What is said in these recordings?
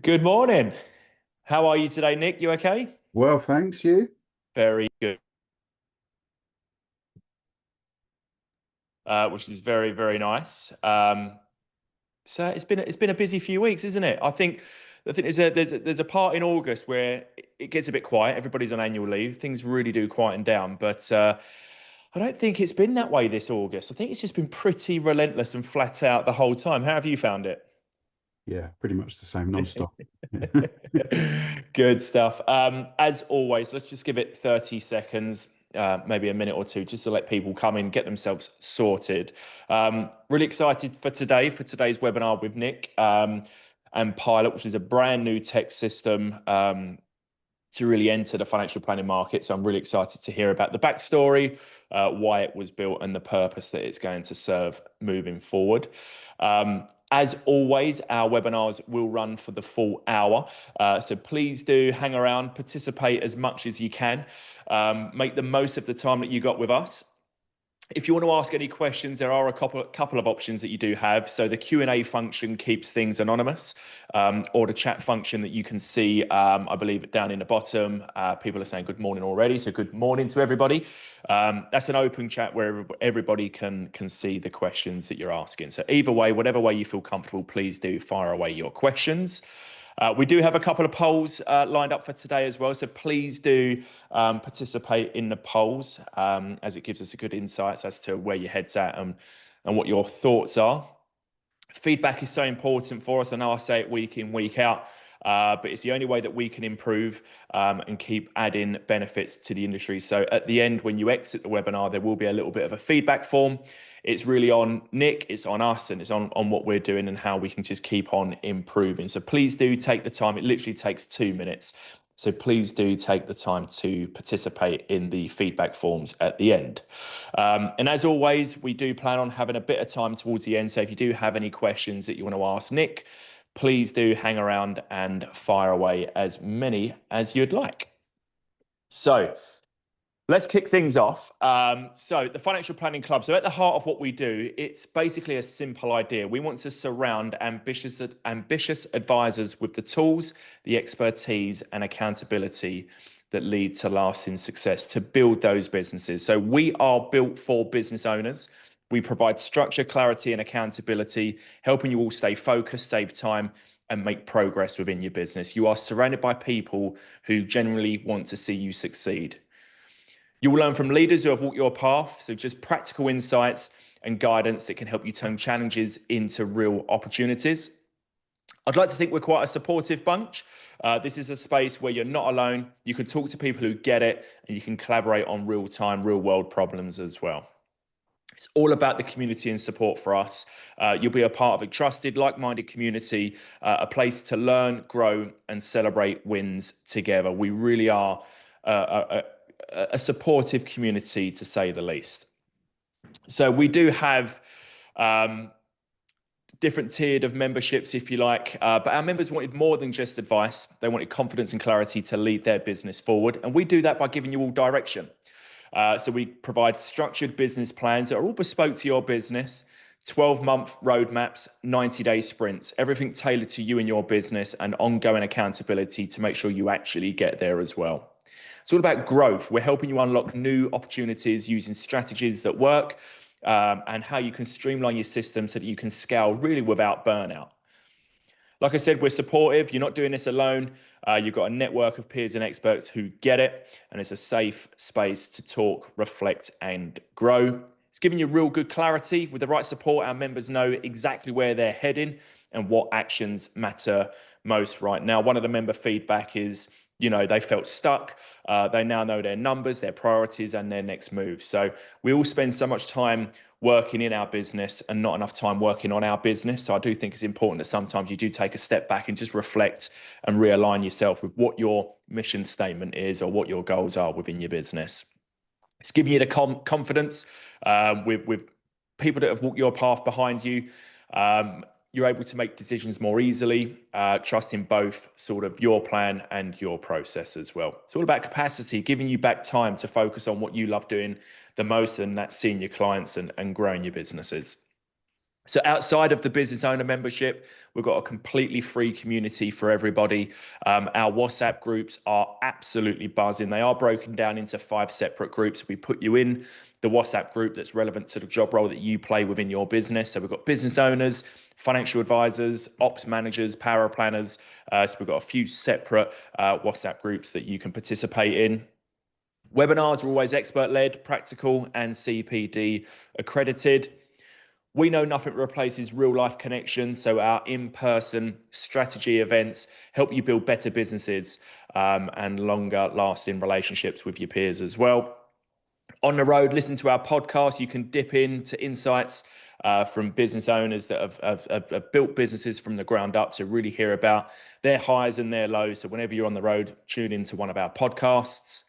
Good morning. How are you today, Nick? You okay? Well, thanks you. Very good. Which is very, very nice. So it's been a busy few weeks, isn't it? I think there's a part in August where it gets a bit quiet. Everybody's on annual leave. Things really do quieten down, but I don't think it's been that way this August. I think it's just been pretty relentless and flat out the whole time. How have you found it? Yeah, pretty much the same non-stop. Good stuff. As always, let's just give it 30 seconds, maybe a minute or two, just to let people come in, get themselves sorted. Really excited for today's webinar with Nick and Pilot, which is a brand new tech system to really enter the financial planning market. So I'm really excited to hear about the backstory, why it was built, and the purpose that it's going to serve moving forward. As always, our webinars will run for the full hour. So please do hang around, participate as much as you can. Make the most of the time that you got with us. If you want to ask any questions, there are a couple of options that you do have. So the Q&A function keeps things anonymous, or the chat function that you can see, I believe, down in the bottom. People are saying good morning already, so good morning to everybody. That's an open chat where everybody can see the questions that you're asking. So either way, whatever way you feel comfortable, please do fire away your questions. We do have a couple of polls lined up for today as well, so please do participate in the polls as it gives us a good insights as to where your head's at and what your thoughts are. Feedback is so important for us. I know I say it week in, week out, but it's the only way that we can improve and keep adding benefits to the industry. So at the end, when you exit the webinar, there will be a little bit of a feedback form. It's really on Nick, it's on us, and it's on what we're doing and how we can just keep on improving. So please do take the time. It literally takes 2 minutes. So please do take the time to participate in the feedback forms at the end. And as always, we do plan on having a bit of time towards the end. So if you do have any questions that you want to ask Nick, please do hang around and fire away as many as you'd like. So let's kick things off. So the Financial Planning Club. So at the heart of what we do, it's basically a simple idea. We want to surround ambitious advisors with the tools, the expertise, and accountability that lead to lasting success to build those businesses. So we are built for business owners. We provide structure, clarity, and accountability, helping you all stay focused, save time, and make progress within your business. You are surrounded by people who genuinely want to see you succeed. You will learn from leaders who have walked your path, so just practical insights and guidance that can help you turn challenges into real opportunities. I'd like to think we're quite a supportive bunch. This is a space where you're not alone. You can talk to people who get it, and you can collaborate on real-time, real-world problems as well. It's all about the community and support for us. You'll be a part of a trusted, like-minded community, a place to learn, grow, and celebrate wins together. We really are a supportive community, to say the least. So we do have different tiered of memberships, if you like, but our members wanted more than just advice. They wanted confidence and clarity to lead their business forward, and we do that by giving you all direction. So we provide structured business plans that are all bespoke to your business, 12-month roadmaps, 90-day sprints, everything tailored to you and your business, and ongoing accountability to make sure you actually get there as well. It's all about growth. We're helping you unlock new opportunities using strategies that work and how you can streamline your system so that you can scale really without burnout. Like I said, we're supportive. You're not doing this alone. You've got a network of peers and experts who get it, and it's a safe space to talk, reflect, and grow. It's giving you real good clarity. With the right support, our members know exactly where they're heading and what actions matter most right now. One of the member feedback is, they felt stuck. They now know their numbers, their priorities, and their next move. So we all spend so much time working in our business and not enough time working on our business. So I do think it's important that sometimes you do take a step back and just reflect and realign yourself with what your mission statement is or what your goals are within your business. It's giving you the confidence with people that have walked your path behind you. You're able to make decisions more easily, trusting both sort of your plan and your process as well. It's all about capacity, giving you back time to focus on what you love doing the most, and that's seeing your clients and growing your businesses. So outside of the business owner membership, we've got a completely free community for everybody. Our WhatsApp groups are absolutely buzzing. They are broken down into 5 separate groups. We put you in the WhatsApp group that's relevant to the job role that you play within your business. So we've got business owners, financial advisors, ops managers, power planners. So we've got a few separate WhatsApp groups that you can participate in. Webinars are always expert-led, practical, and CPD accredited. We know nothing replaces real-life connections, so our in-person strategy events help you build better businesses and longer-lasting relationships with your peers as well. On the road, listen to our podcast. You can dip into insights from business owners that have built businesses from the ground up to really hear about their highs and their lows. So whenever you're on the road, tune into one of our podcasts.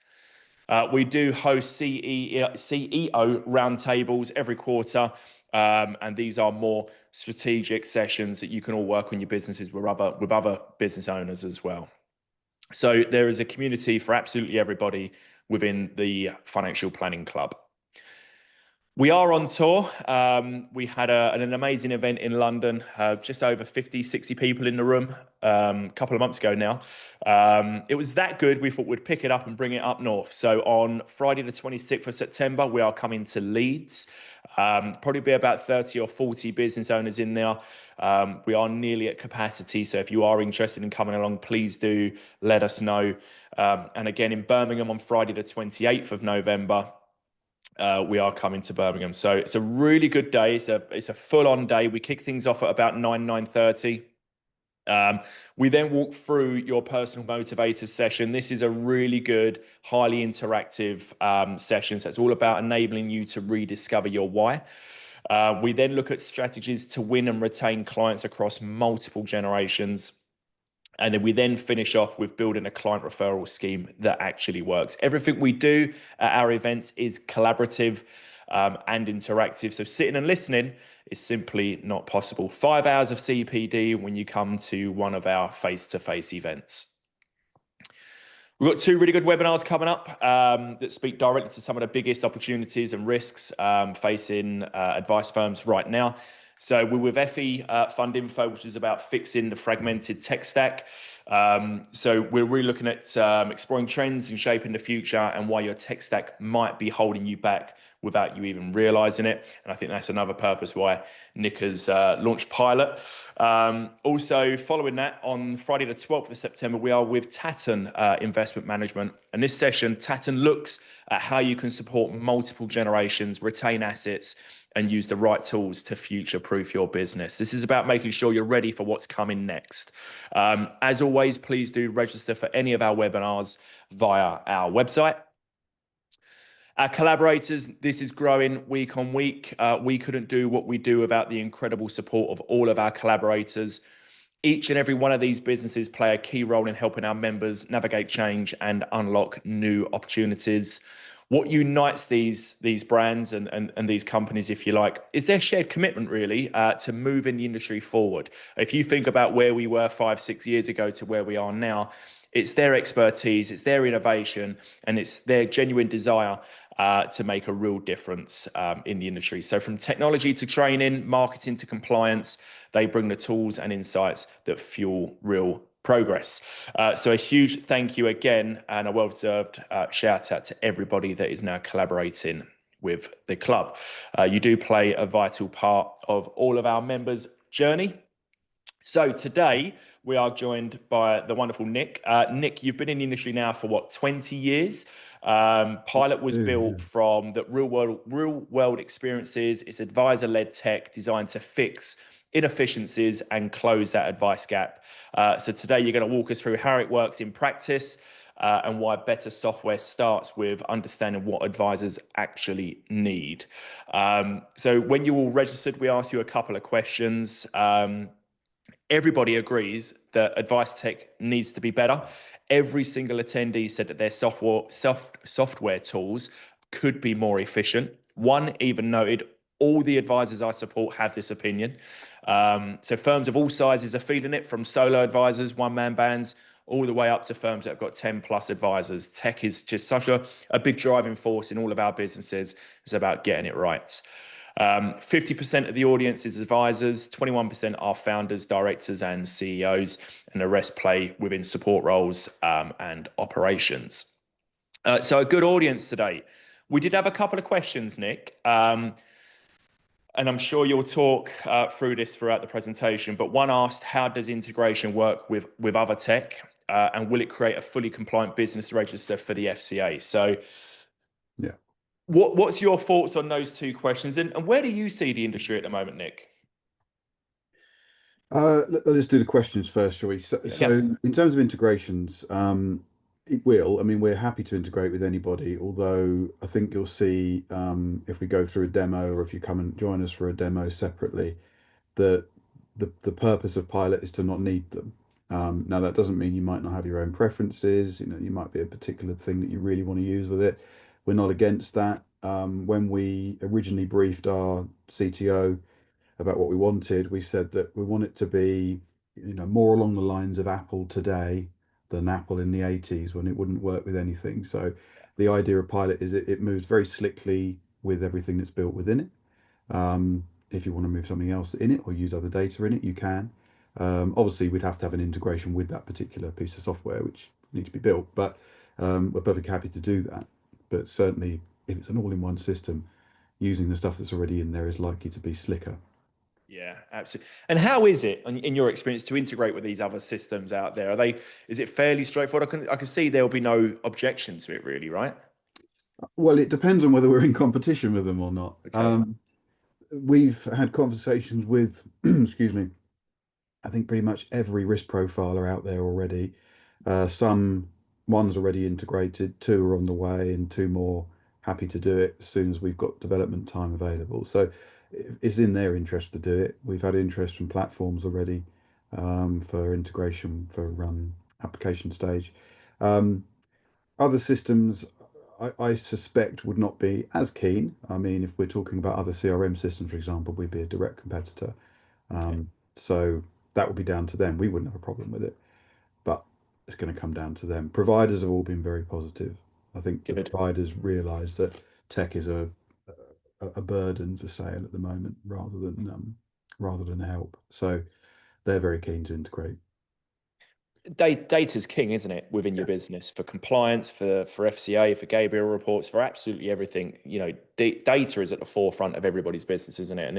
We do host CEO roundtables every quarter. And these are more strategic sessions that you can all work on your businesses with other business owners as well. So there is a community for absolutely everybody within the Financial Planning Club. We are on tour. We had an amazing event in London, just over 50, 60 people in the room a couple of months ago now. It was that good, we thought we'd pick it up and bring it up north. So on Friday, the 26th of September, we are coming to Leeds. Probably be about 30 or 40 business owners in there. We are nearly at capacity. So if you are interested in coming along, please do let us know. And again, in Birmingham on Friday, the 28th of November, we are coming to Birmingham. So it's a really good day. It's a full-on day. We kick things off at about 9:30. We then walk through your personal motivators session. This is a really good, highly interactive session. So it's all about enabling you to rediscover your why. We then look at strategies to win and retain clients across multiple generations. And then we then finish off with building a client referral scheme that actually works. Everything we do at our events is collaborative and interactive. So sitting and listening is simply not possible. 5 hours of CPD when you come to one of our face-to-face events. We've got 2 really good webinars coming up that speak directly to some of the biggest opportunities and risks facing advice firms right now. So we're with FE Fund Info, which is about fixing the fragmented tech stack. So we're really looking at exploring trends and shaping the future and why your tech stack might be holding you back without you even realizing it. And I think that's another purpose why Nick has launched Pilot. Also, following that, on Friday the 12th of September, we are with Tatton Investment Management. And this session, Tatton looks at how you can support multiple generations, retain assets, and use the right tools to future-proof your business. This is about making sure you're ready for what's coming next. As always, please do register for any of our webinars via our website. Our collaborators, this is growing week on week. We couldn't do what we do without the incredible support of all of our collaborators. Each and every one of these businesses play a key role in helping our members navigate change and unlock new opportunities. What unites these brands and these companies, if you like, is their shared commitment, really, to moving the industry forward. If you think about where we were 5, 6 years ago to where we are now, it's their expertise, it's their innovation, and it's their genuine desire to make a real difference in the industry. So from technology to training, marketing to compliance, they bring the tools and insights that fuel real progress. So a huge thank you again, and a well-deserved shout out to everybody that is now collaborating with the club. You do play a vital part of all of our members' journey. So today we are joined by the wonderful Nick. Nick, you've been in the industry now for what, 20 years? Pilot was built from the real world experiences. It's advisor-led tech designed to fix inefficiencies and close that advice gap. So today you're going to walk us through how it works in practice and why better software starts with understanding what advisors actually need. So when you all registered, we asked you a couple of questions. Everybody agrees that advice tech needs to be better. Every single attendee said that their software tools could be more efficient. One even noted, all the advisors I support have this opinion. So firms of all sizes are feeling it, from solo advisors, one-man bands, all the way up to firms that have got 10 plus advisors. Tech is just such a big driving force in all of our businesses. It's about getting it right. 50% of the audience is advisors, 21% are founders, directors, and CEOs, and the rest play within support roles and operations. So a good audience today. We did have a couple of questions, Nick, and I'm sure you'll talk through this throughout the presentation, but one asked, how does integration work with other tech, and will it create a fully compliant business register for the FCA? So Yeah. what's your thoughts on those two questions, and where do you see the industry at the moment, Nick? Let's do the questions first, shall we? So, in terms of integrations, it will. I mean, we're happy to integrate with anybody, although I think you'll see if we go through a demo or if you come and join us for a demo separately, that the purpose of Pilot is to not need them. Now, that doesn't mean you might not have your own preferences. You know, you might be a particular thing that you really want to use with it. We're not against that. When we originally briefed our CTO about what we wanted, we said that we want it to be, more along the lines of Apple today than Apple in the 80s when it wouldn't work with anything. So the idea of Pilot is it moves very slickly with everything that's built within it. If you want to move something else in it or use other data in it, you can. Obviously, we'd have to have an integration with that particular piece of software, which needs to be built, but we're perfectly happy to do that. But certainly, if it's an all-in-one system, using the stuff that's already in there is likely to be slicker. Yeah, absolutely. And how is it, in your experience, to integrate with these other systems out there? Is it fairly straightforward? I can see there'll be no objection to it, really, right? Well, it depends on whether we're in competition with them or not. Okay. We've had conversations with, excuse me, I think pretty much every risk profiler out there already. Some one's already integrated, two are on the way, and two more happy to do it as soon as we've got development time available. So it's in their interest to do it. We've had interest from platforms already for integration for application stage. Other systems, I suspect, would not be as keen. I mean, if we're talking about other CRM systems, for example, we'd be a direct competitor. Okay. So that would be down to them. We wouldn't have a problem with it, but it's going to come down to them. Providers have all been very positive. I think the Good. providers realise that tech is a burden for sale at the moment rather than help. So they're very keen to integrate. Data's king, isn't it, within your business, for compliance, for FCA, for Gabriel reports, for absolutely everything. Data is at the forefront of everybody's business, isn't it? And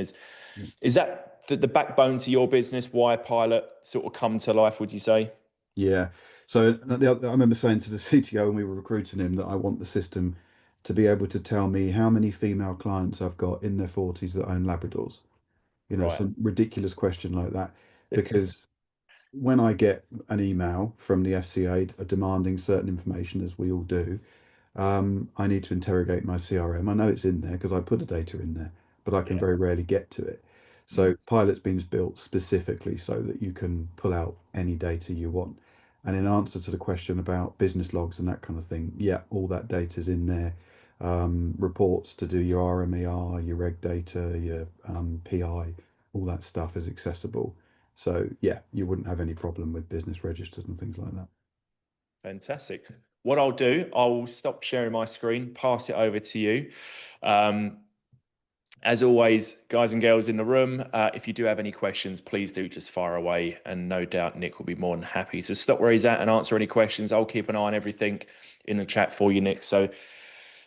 is that the backbone to your business? Why Pilot sort of come to life, would you say? Yeah. So I remember saying to the CTO when we were recruiting him that I want the system to be able to tell me how many female clients I've got in their 40s that own Labradors. Right. Some ridiculous question like that. Because when I get an email from the FCA demanding certain information, as we all do, I need to interrogate my CRM. I know it's in there because I put the data in there, but I can Yeah. very rarely get to it. So Pilot's been built specifically so that you can pull out any data you want. And in answer to the question about business logs and that kind of thing, yeah, all that data's in there. Reports to do your RMER, your reg data, your PI, all that stuff is accessible. So yeah, you wouldn't have any problem with business registers and things like that. Fantastic. What I'll do, I'll stop sharing my screen, pass it over to you. As always, guys and girls in the room, if you do have any questions, please do just fire away. And no doubt Nick will be more than happy to stop where he's at and answer any questions. I'll keep an eye on everything in the chat for you, Nick. So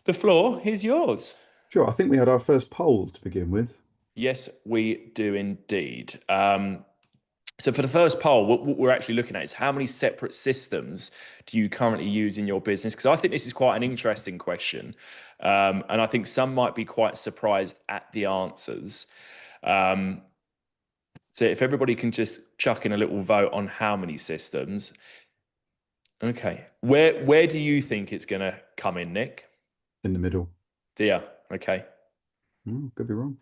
the floor is yours. Sure, I think we had our first poll to begin with. Yes, we do indeed. So for the first poll, what we're actually looking at is how many separate systems do you currently use in your business? Because I think this is quite an interesting question. And I think some might be quite surprised at the answers. So if everybody can just chuck in a little vote on how many systems. Okay. Where do you think it's going to come in, Nick? In the middle. Yeah. Okay. Could be wrong.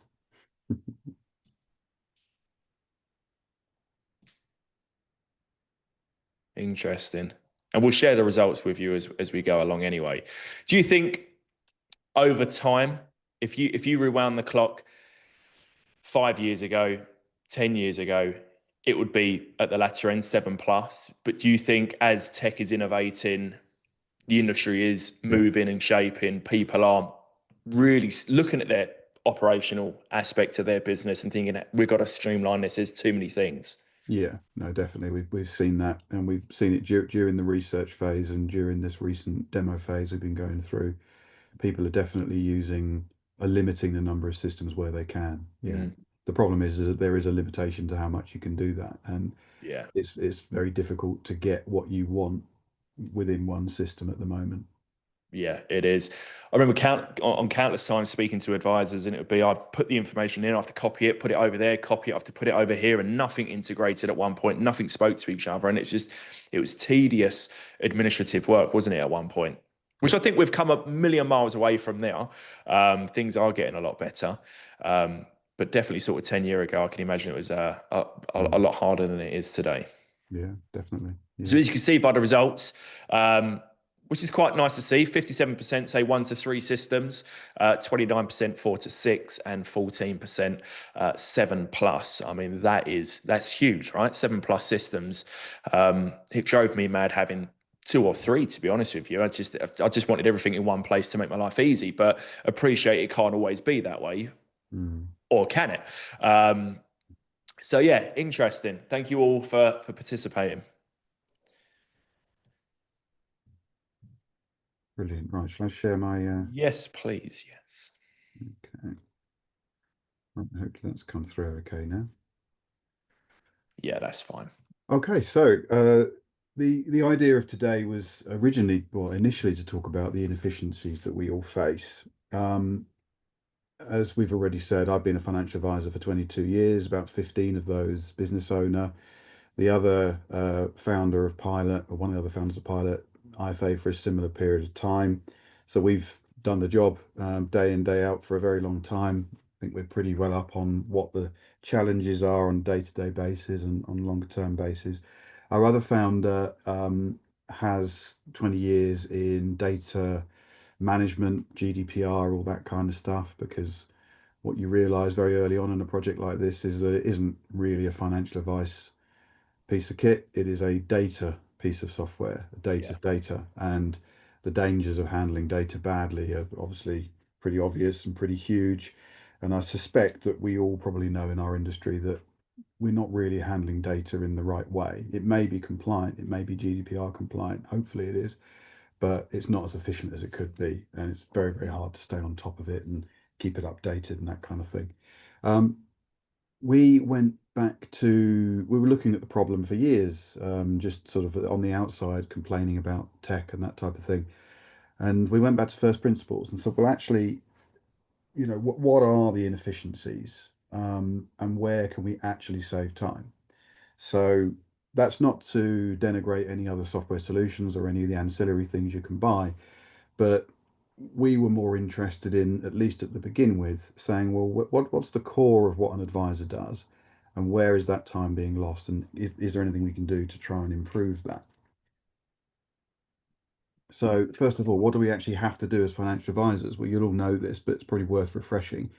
Interesting. And we'll share the results with you as we go along anyway. Do you think over time, if you rewound the clock 5 years ago, 10 years ago, it would be at the latter end 7+. But do you think as tech is innovating, the industry is moving and shaping, people are really looking at their operational aspect to their business and thinking we've got to streamline this. There's too many things. Yeah, no, definitely. We've seen that, and we've seen it during the research phase and during this recent demo phase we've been going through. People are definitely using limiting the number of systems where they can. Yeah. Mm, The problem is that there is a limitation to how much you can do that, and yeah. it's very difficult to get what you want within one system at the moment. Yeah, it is. I remember on countless times speaking to advisors, and it would be I've put the information in, I have to copy it, put it over there, copy it, I have to put it over here, and nothing integrated at one point, nothing spoke to each other. And it was tedious administrative work, wasn't it, at one point? Which I think we've come a million miles away from now. Things are getting a lot better. But definitely sort of 10 years ago, I can imagine it was a Mm. lot harder than it is today. Yeah, definitely. So Yeah. as you can see by the results, which is quite nice to see, 57% say 1 to 3 systems, 29% 4 to 6, and 14% 7 plus. I mean, that's huge, right? 7 plus systems. It drove me mad having 2 or 3, to be honest with you. I just wanted everything in one place to make my life easy, but appreciate it can't always be that way, Mm. or can it? So yeah, interesting. Thank you all for participating. Brilliant. Right, shall I share my Yes, please. Yes. okay. Right, hopefully that's come through okay now. Yeah, that's fine. Okay, so the idea of today was originally, well, initially to talk about the inefficiencies that we all face. Um, as we've already said, I've been a financial advisor for 22 years, about 15 of those business owner. The other founder of Pilot, or one of the other founders of Pilot, IFA for a similar period of time. So we've done the job day in, day out for a very long time. I think we're pretty well up on what the challenges are on a day-to-day basis and on longer-term basis. Our other founder has 20 years in data management, GDPR, all that kind of stuff, because what you realize very early on in a project like this is that it isn't really a financial advice piece of kit. It is a data piece of software. Yeah. Data's data, and the dangers of handling data badly are obviously pretty obvious and pretty huge. And I suspect that we all probably know in our industry that we're not really handling data in the right way. It may be compliant, it may be GDPR compliant, hopefully it is, but it's not as efficient as it could be. And it's very, very hard to stay on top of it and keep it updated and that kind of thing. Um, we went back to, we were looking at the problem for years, just sort of on the outside, complaining about tech and that type of thing. And we went back to first principles and said, well, actually, what are the inefficiencies, and where can we actually save time? So that's not to denigrate any other software solutions or any of the ancillary things you can buy, but we were more interested in, at least at the begin with, saying, well, what's the core of what an advisor does, and where is that time being lost, and is there anything we can do to try and improve that? So first of all, what do we actually have to do as financial advisors? Well, you'll all know this, but it's probably worth refreshing.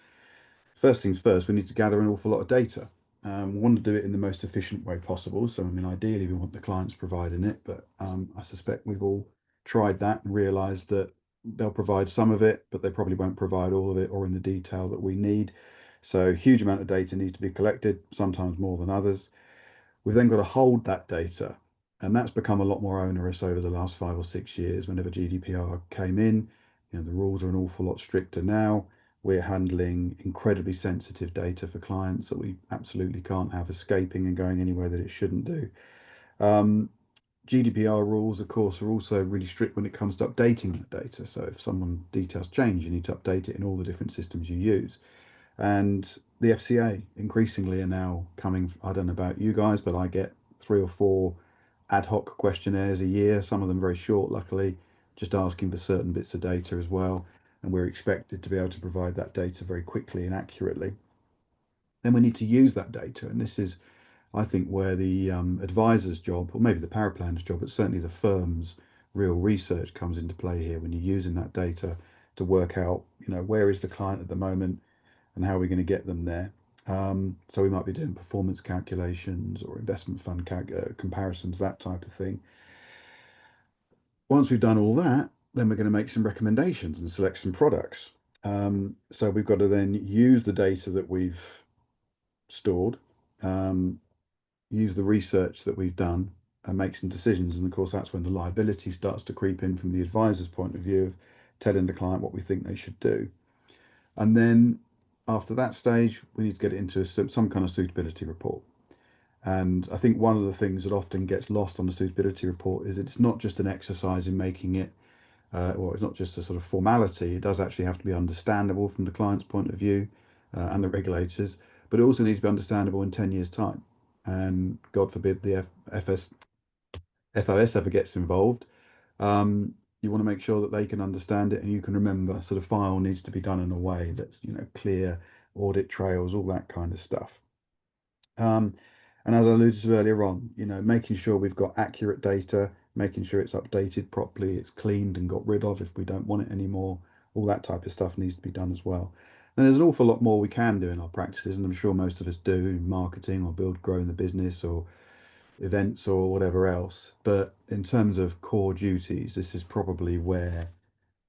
First things first, we need to gather an awful lot of data. We want to do it in the most efficient way possible. So, I mean, ideally, we want the clients providing it, but I suspect we've all tried that and realized that they'll provide some of it, but they probably won't provide all of it or in the detail that we need. So, huge amount of data needs to be collected, sometimes more than others. We've then got to hold that data, and that's become a lot more onerous over the last 5 or 6 years. Whenever GDPR came in, the rules are an awful lot stricter now. We're handling incredibly sensitive data for clients that we absolutely can't have escaping and going anywhere that it shouldn't do. GDPR rules, of course, are also really strict when it comes to updating that data. So if someone details change, you need to update it in all the different systems you use. And the FCA increasingly are now coming. I don't know about you guys, but I get 3 or 4 ad hoc questionnaires a year, some of them very short, luckily, just asking for certain bits of data as well. And we're expected to be able to provide that data very quickly and accurately. Then we need to use that data. And this is, I think, where the advisor's job, or maybe the power planner's job, but certainly the firm's real research comes into play here when you're using that data to work out, where is the client at the moment and how are we going to get them there. So we might be doing performance calculations or investment fund comparisons, that type of thing. Once we've done all that, then we're going to make some recommendations and select some products. So we've got to then use the data that we've stored, use the research that we've done, and make some decisions. And of course, that's when the liability starts to creep in from the advisor's point of view of telling the client what we think they should do. And then after that stage, we need to get it into some kind of suitability report. And I think one of the things that often gets lost on the suitability report is it's not just an exercise in making it, or it's not just a sort of formality. It does actually have to be understandable from the client's point of view, and the regulators, but it also needs to be understandable in 10 years' time. And God forbid the FOS ever gets involved. You want to make sure that they can understand it and you can remember. So the file needs to be done in a way that's, clear, audit trails, all that kind of stuff. Um, and as I alluded to earlier on, making sure we've got accurate data, making sure it's updated properly, it's cleaned and got rid of if we don't want it anymore. All that type of stuff needs to be done as well. And there's an awful lot more we can do in our practices, and I'm sure most of us do in marketing or growing the business or events or whatever else. But in terms of core duties, this is probably where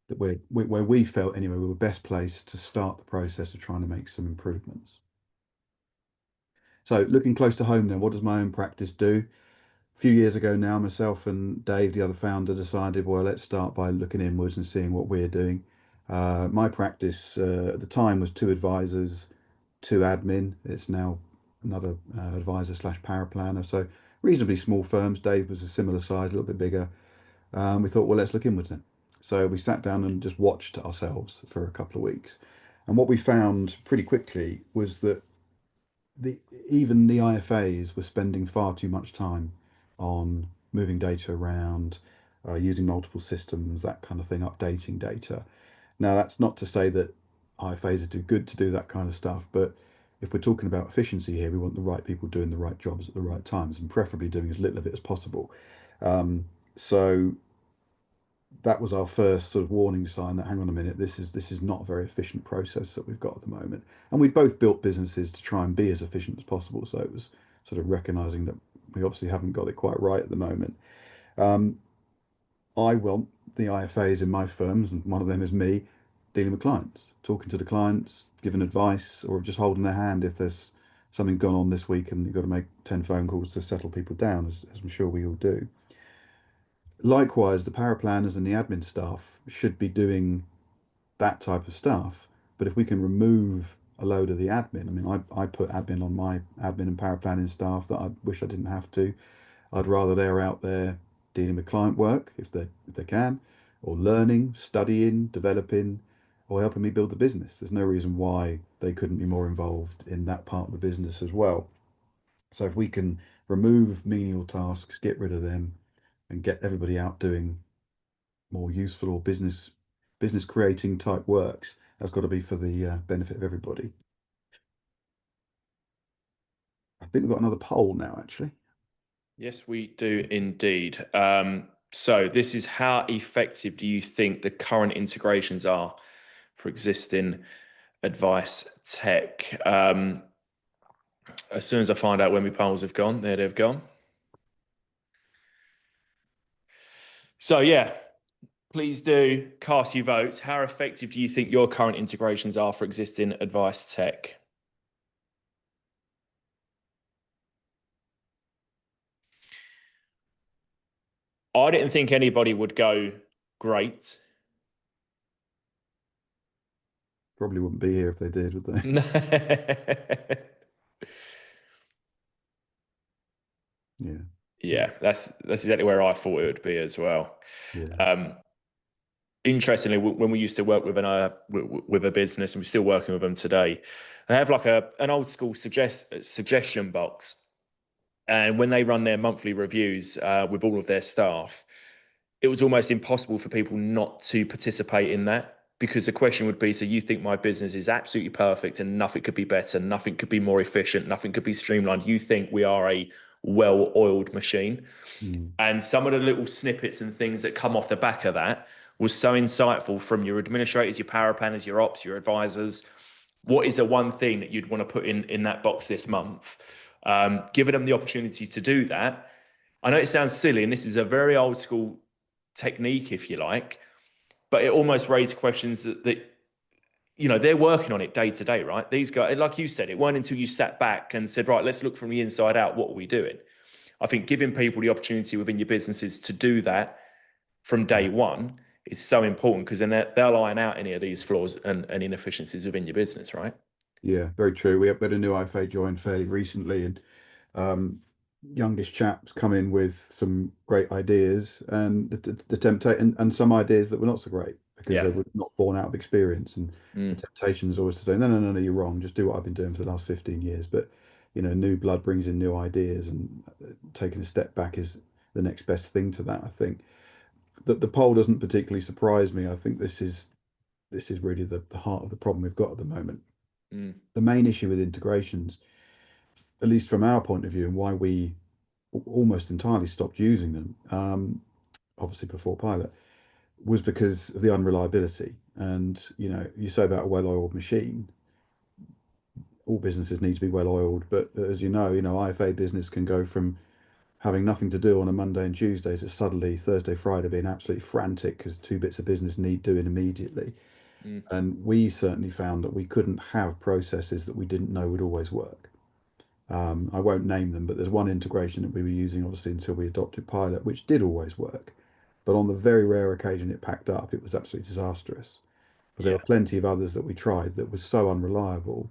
we felt anyway we were best placed to start the process of trying to make some improvements. So looking close to home then, what does my own practice do? A few years ago now, myself and Dave, the other founder, decided, well, let's start by looking inwards and seeing what we're doing. My practice at the time was 2 advisors, 2 admin. It's now another advisor slash power planner. So reasonably small firms. Dave was a similar size, a little bit bigger. We thought, well, let's look inwards then. So we sat down and just watched ourselves for a couple of weeks. And what we found pretty quickly was that the even the IFAs were spending far too much time on moving data around, using multiple systems, that kind of thing, updating data. Now, that's not to say that IFAs are too good to do that kind of stuff, but if we're talking about efficiency here, we want the right people doing the right jobs at the right times and preferably doing as little of it as possible. So that was our first sort of warning sign that hang on a minute, this is not a very efficient process that we've got at the moment. And we both built businesses to try and be as efficient as possible. So it was sort of recognizing that we obviously haven't got it quite right at the moment. Um, I want the IFAs in my firms, and one of them is me, dealing with clients, talking to the clients, giving advice, or just holding their hand if there's something gone on this week and you've got to make 10 phone calls to settle people down, as I'm sure we all do. Likewise, the power planners and the admin staff should be doing that type of stuff. But if we can remove a load of the admin, I mean, I put admin on my admin and power planning staff that I wish I didn't have to. I'd rather they're out there dealing with client work if they can, or learning, studying, developing, or helping me build the business. There's no reason why they couldn't be more involved in that part of the business as well. So if we can remove menial tasks, get rid of them, and get everybody out doing more useful or business creating type works, that's got to be for the benefit of everybody. I think we've got another poll now, actually. Yes, we do indeed. So this is: how effective do you think the current integrations are for existing advice tech? As soon as I find out when my polls have gone, there they've gone. So yeah, please do cast your votes. How effective do you think your current integrations are for existing advice tech? I didn't think anybody would go great. Probably wouldn't be here if they did, would they? Yeah. Yeah, that's exactly where I thought it would be as well. Yeah. Interestingly, when we used to work with with a business, and we're still working with them today, they have like an old school suggestion box, and when they run their monthly reviews with all of their staff, it was almost impossible for people not to participate in that, because the question would be: so you think my business is absolutely perfect and nothing could be better, nothing could be more efficient, nothing could be streamlined. You think we are a well-oiled machine? Mm. And some of the little snippets and things that come off the back of that was so insightful from your administrators, your power planners, your ops, your advisors. What is the one thing that you'd want to put in that box this month? Giving them the opportunity to do that. I know it sounds silly, and this is a very old school technique, if you like, but it almost raised questions that they're working on it day to day, right? These guys, like you said, it weren't until you sat back and said, right, let's look from the inside out. What are we doing? I think giving people the opportunity within your businesses to do that from day one is so important, because then they'll iron out any of these flaws and inefficiencies within your business, right? Yeah, very true. We had a new IFA join fairly recently, and um, youngish chaps come in with some great ideas, and the temptation and some ideas that were not so great because Yeah. they were not born out of experience. And the Mm, temptation is always to say, no, no, no, no, you're wrong. Just do what I've been doing for the last 15 years. But new blood brings in new ideas, and taking a step back is the next best thing to that. I think that the poll doesn't particularly surprise me. I think this is really the heart of the problem we've got at the moment. mm, The main issue with integrations, at least from our point of view, and why we almost entirely stopped using them, obviously before pilot, was because of the unreliability. And you say about a well-oiled machine, all businesses need to be well-oiled, but as IFA business can go from having nothing to do on a Monday and Tuesday to suddenly Thursday, Friday being absolutely frantic because two bits of business need doing immediately. mm, And we certainly found that we couldn't have processes that we didn't know would always work. I won't name them, but there's one integration that we were using, obviously, until we adopted Pilot, which did always work. But on the very rare occasion it packed up, it was absolutely disastrous. But there yeah. were plenty of others that we tried that was so unreliable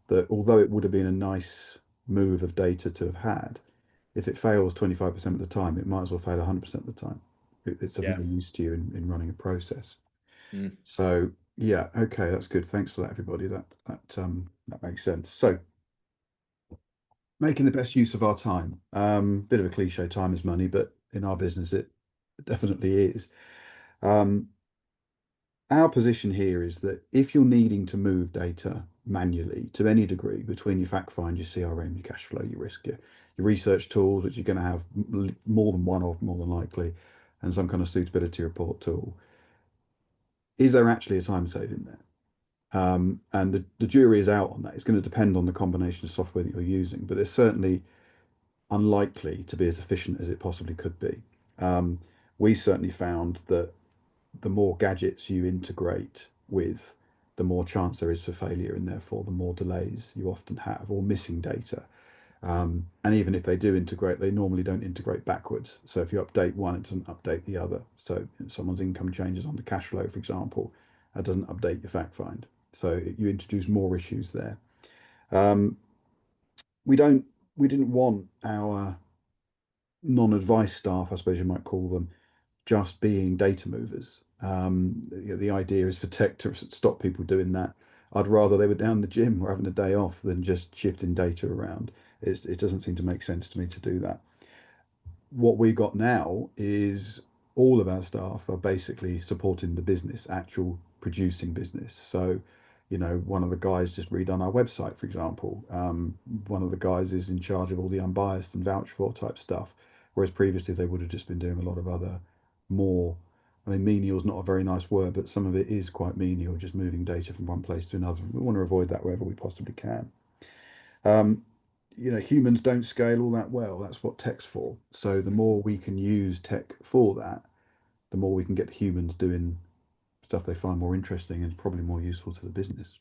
that although it would have been a nice move of data to have had, if it fails 25% of the time, it might as well fail 100% of the time. It's of Yeah. no use to you in running a process. Mm. So yeah, okay, that's good. Thanks for that, everybody. That makes sense. So making the best use of our time. Bit of a cliche, time is money, but in our business, it definitely is. Um, our position here is that if you're needing to move data manually to any degree between your fact find, your CRM, your cash flow, your risk, your research tools, which you're going to have more than one of, more than likely, and some kind of suitability report tool, is there actually a time saving there? And the jury is out on that. It's going to depend on the combination of software that you're using, but it's certainly unlikely to be as efficient as it possibly could be. Um, we certainly found that the more gadgets you integrate with, the more chance there is for failure, and therefore the more delays you often have or missing data. And even if they do integrate, they normally don't integrate backwards. So if you update one, it doesn't update the other. So if someone's income changes on the cash flow, for example, that doesn't update your fact find. So you introduce more issues there. Um, we don't we didn't want our non-advice staff, I suppose you might call them, just being data movers. The idea is for tech to stop people doing that. I'd rather they were down the gym or having a day off than just shifting data around. It doesn't seem to make sense to me to do that. What we've got now is all of our staff are basically supporting the business, actual producing business. So, one of the guys just redone our website, for example. One of the guys is in charge of all the unbiased and vouch for type stuff, whereas previously they would have just been doing a lot of other more. I mean, menial is not a very nice word, but some of it is quite menial, just moving data from one place to another. We want to avoid that wherever we possibly can. Um, humans don't scale all that well. That's what tech's for. So the more we can use tech for that, the more we can get humans doing stuff they find more interesting and probably more useful to the business.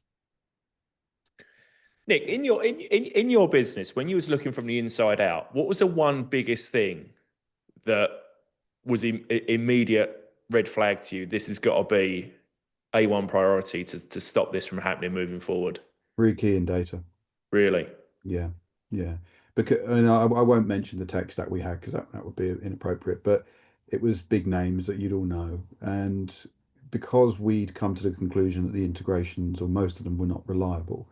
Nick, in your business, when you was looking from the inside out, what was the one biggest thing that was immediate red flag to you? This has got to be A1 priority to stop this from happening moving forward. Free key in data. Really? Yeah, yeah. Because I won't mention the tech stack we had because that would be inappropriate. But it was big names that you'd all know, and because we'd come to the conclusion that the integrations or most of them were not reliable,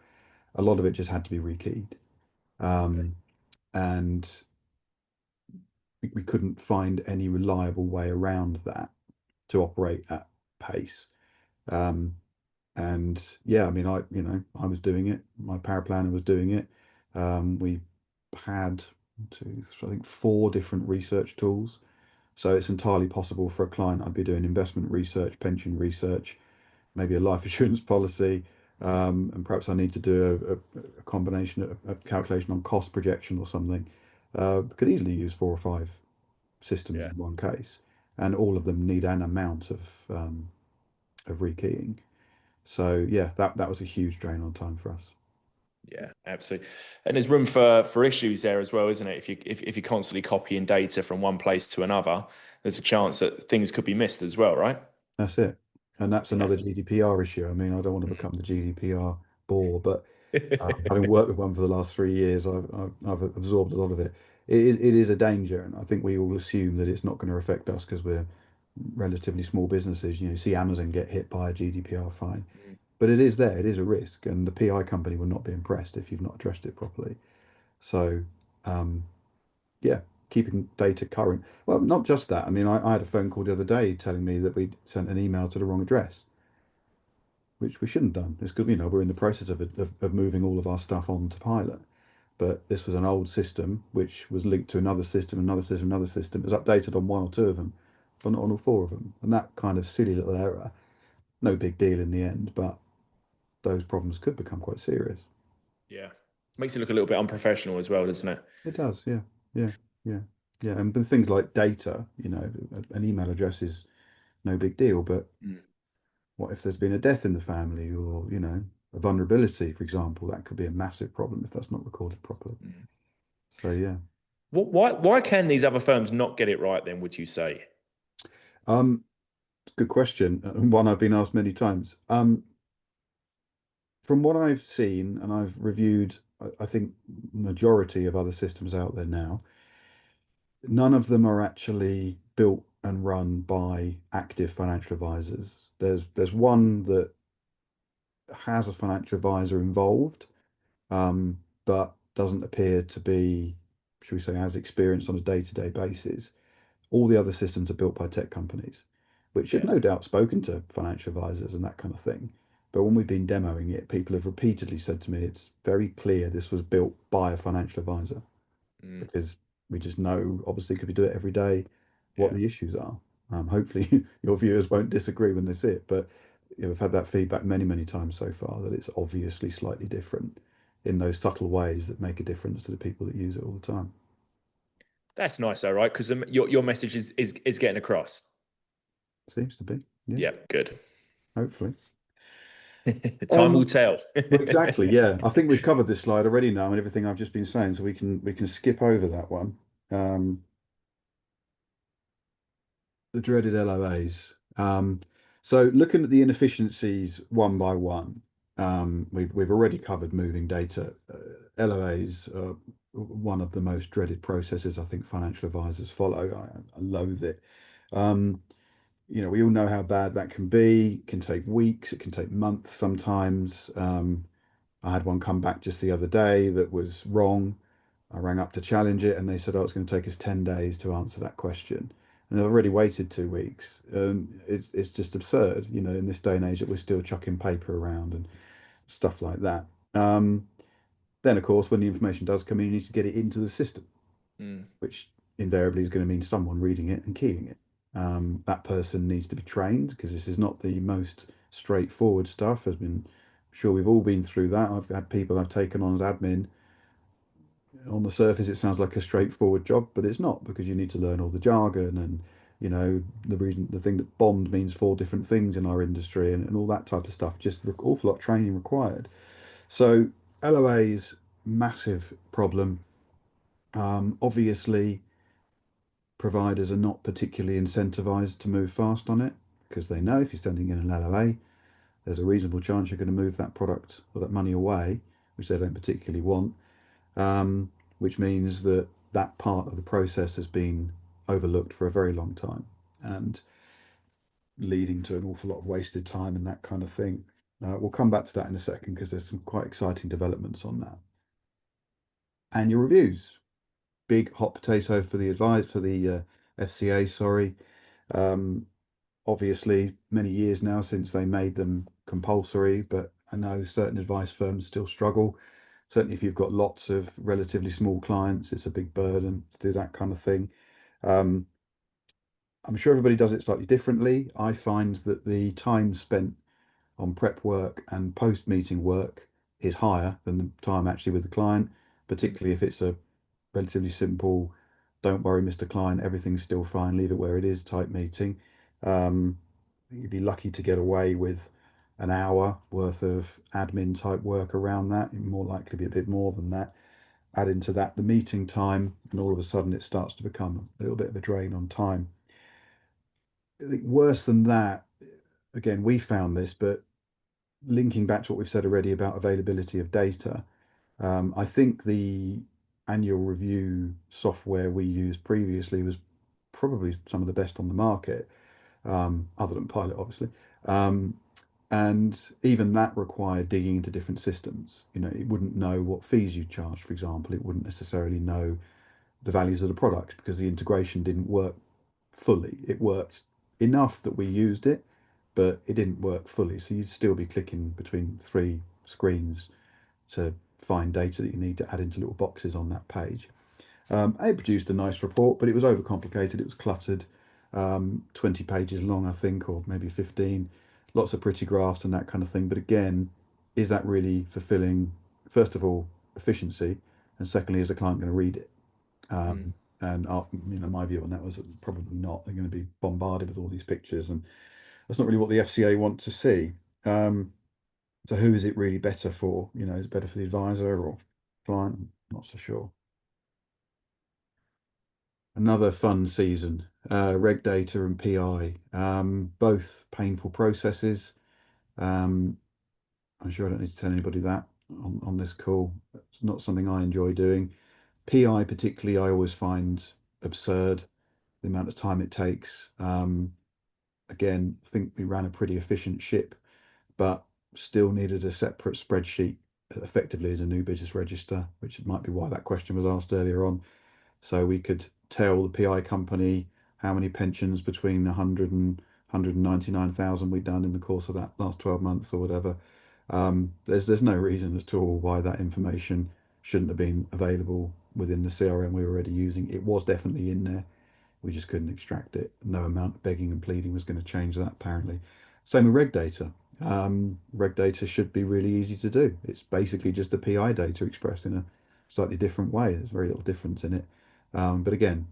a lot of it just had to be rekeyed. Okay. Um, and we couldn't find any reliable way around that to operate at pace. Um, and yeah, I mean, I was doing it. My power planner was doing it. We had two, I think, four different research tools. So it's entirely possible for a client. I'd be doing investment research, pension research, maybe a life assurance policy, and perhaps I need to do a combination of a calculation on cost projection or something. Could easily use four or five systems Yeah. in one case, and all of them need an amount of rekeying. So yeah, that was a huge drain on time for us. Yeah, absolutely. And there's room for issues there as well, isn't it? If you're constantly copying data from one place to another, there's a chance that things could be missed as well, right? That's it. And that's Yeah. another GDPR issue. I mean, I don't want to become the GDPR bore, but having worked with one for the last 3 years, I've absorbed a lot of it. It is a danger, and I think we all assume that it's not going to affect us because we're relatively small businesses. You know, see Amazon get hit by a GDPR fine, but it is there. It is a risk, and the PI company will not be impressed if you've not addressed it properly. So, um, yeah, keeping data current. Well, not just that. I mean, I had a phone call the other day telling me that we'd sent an email to the wrong address, which we shouldn't have done. It's because, we're in the process of moving all of our stuff onto Pilot. But this was an old system which was linked to another system, another system, another system. It was updated on one or two of them, but not on all four of them. And that kind of silly little error, no big deal in the end, but those problems could become quite serious. Yeah. Makes it look a little bit unprofessional as well, doesn't it? It does, yeah, yeah, yeah, yeah. And but things like data, an email address is no big deal, but Mm, what if there's been a death in the family or, a vulnerability, for example, that could be a massive problem if that's not recorded properly. mm. So yeah. Why can these other firms not get it right then, would you say? Um, Good question. One I've been asked many times. From what I've seen, and I've reviewed, I think majority of other systems out there now, none of them are actually built and run by active financial advisors. There's one that has a financial advisor involved, but doesn't appear to be, should we say, as experienced on a day-to-day basis. All the other systems are built by tech companies, which have Yeah. no doubt spoken to financial advisors and that kind of thing. But when we've been demoing it, people have repeatedly said to me, it's very clear this was built by a financial advisor Mm, because we just know, obviously, because we do it every day, what yeah. the issues are. Hopefully, your viewers won't disagree when they see it, but we've had that feedback many, many times so far that it's obviously slightly different in those subtle ways that make a difference to the people that use it all the time. That's nice though, right? Because your message is getting across. Seems to be, yeah, Yeah, good. hopefully. Time will Um, tell. Well, exactly. Yeah, I think we've covered this slide already now and everything I've just been saying, so we can skip over that one. The dreaded LOAs. So looking at the inefficiencies one by one, we've already covered moving data. LOAs are one of the most dreaded processes I think financial advisors follow. I loathe it. Um, we all know how bad that can be. It can take weeks, it can take months sometimes. I had one come back just the other day that was wrong. I rang up to challenge it and they said, oh, it's going to take us 10 days to answer that question. And I've already waited 2 weeks. It's just absurd, in this day and age that we're still chucking paper around and stuff like that. Um, then, of course, when the information does come in, you need to get it into the system, Mm, which invariably is going to mean someone reading it and keying it. That person needs to be trained because this is not the most straightforward stuff. Has been, sure we've all been through that. I've had people I've taken on as admin. On the surface, it sounds like a straightforward job, but it's not because you need to learn all the jargon and the thing that bond means four different things in our industry and all that type of stuff. Just an awful lot of training required. So LOA's massive problem. Obviously, providers are not particularly incentivized to move fast on it because they know if you're sending in an LOA, there's a reasonable chance you're going to move that product or that money away, which they don't particularly want, which means that that part of the process has been overlooked for a very long time and leading to an awful lot of wasted time and that kind of thing. We'll come back to that in a second because there's some quite exciting developments on that. And your reviews, big hot potato for the FCA, sorry. Um, Obviously, many years now since they made them compulsory, but I know certain advice firms still struggle. Certainly, if you've got lots of relatively small clients, it's a big burden to do that kind of thing. Um, I'm sure everybody does it slightly differently. I find that the time spent on prep work and post meeting work is higher than the time actually with the client, mm, particularly if it's a relatively simple, don't worry, Mr. Client, everything's still fine, leave it where it is type meeting. Um, you'd be lucky to get away with an hour worth of admin type work around that. More likely to be a bit more than that. Add into that the meeting time, and all of a sudden it starts to become a little bit of a drain on time. I think worse than that, again, we found this, but linking back to what we've said already about availability of data, I think the annual review software we used previously was probably some of the best on the market, other than Pilot, obviously. Um, and even that required digging into different systems. It wouldn't know what fees you charged, for example. It wouldn't necessarily know the values of the products because the integration didn't work fully. It worked enough that we used it, but it didn't work fully. So you'd still be clicking between three screens to find data that you need to add into little boxes on that page. It produced a nice report, but it was overcomplicated. It was cluttered, 20 pages long, I think, or maybe 15. Lots of pretty graphs and that kind of thing. But again, is that really fulfilling, first of all, efficiency? And secondly, is the client going to read it? Mm. And my view on that was probably not. They're going to be bombarded with all these pictures, and that's not really what the FCA want to see. So who is it really better for? Is it better for the advisor or client? I'm not so sure. Another fun season, reg data and PI, both painful processes. Um, I'm sure I don't need to tell anybody that on this call. It's not something I enjoy doing. PI particularly, I always find absurd, the amount of time it takes. Again, I think we ran a pretty efficient ship, but still needed a separate spreadsheet effectively as a new business register, which might be why that question was asked earlier on. So we could tell the PI company how many pensions between 100 and 199,000 we'd done in the course of that last 12 months or whatever. There's no reason at all why that information shouldn't have been available within the CRM we were already using. It was definitely in there. We just couldn't extract it. No amount of begging and pleading was going to change that, apparently. Same with reg data. Reg data should be really easy to do. It's basically just the PI data expressed in a slightly different way. There's very little difference in it. But again,